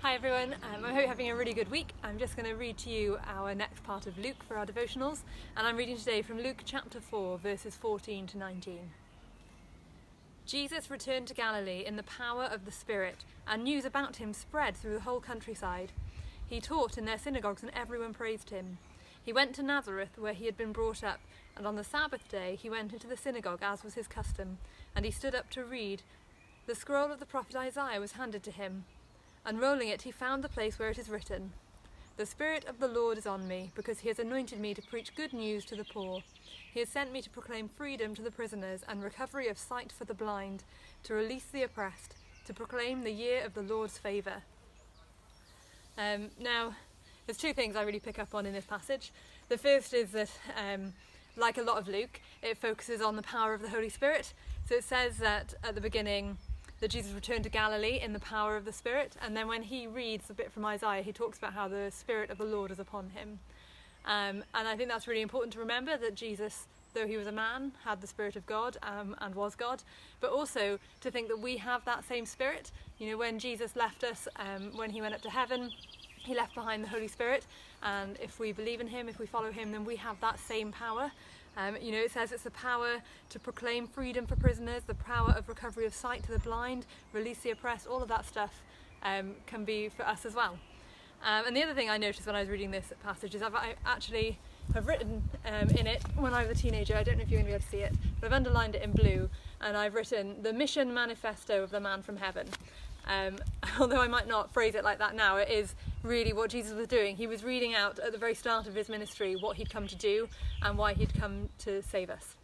Hi everyone, I hope you're having a really good week. I'm just going to read to you our next part of Luke for our devotionals, and I'm reading today from Luke chapter 4 verses 14 to 19. Jesus returned to Galilee in the power of the Spirit, and news about him spread through the whole countryside. He taught in their synagogues and everyone praised him. He went to Nazareth where he had been brought up, and on the Sabbath day he went into the synagogue as was his custom, and he stood up to read. The scroll of the prophet Isaiah was handed to him. Unrolling it, he found the place where it is written, "The Spirit of the Lord is on me, because he has anointed me to preach good news to the poor. He has sent me to proclaim freedom to the prisoners and recovery of sight for the blind, to release the oppressed, to proclaim the year of the Lord's favour." Now, there's two things I really pick up on in this passage. The first is that, like a lot of Luke, it focuses on the power of the Holy Spirit. So it says that at the beginning, that Jesus returned to Galilee in the power of the Spirit, and then when he reads a bit from Isaiah, he talks about how the Spirit of the Lord is upon him. And I think that's really important to remember, that Jesus, though he was a man, had the Spirit of God and was God, but also to think that we have that same Spirit. You know, when Jesus left us, when he went up to heaven, he left behind the Holy Spirit, and if we believe in him, if we follow him, then we have that same power. It says it's the power to proclaim freedom for prisoners, the power of recovery of sight to the blind, release the oppressed, all of that stuff can be for us as well. And the other thing I noticed when I was reading this passage is I actually have written in it, when I was a teenager, I don't know if you're going to be able to see it, but I've underlined it in blue, and I've written the mission manifesto of the man from heaven. Although I might not phrase it like that now, it is really what Jesus was doing. He was reading out at the very start of his ministry what he'd come to do and why he'd come to save us.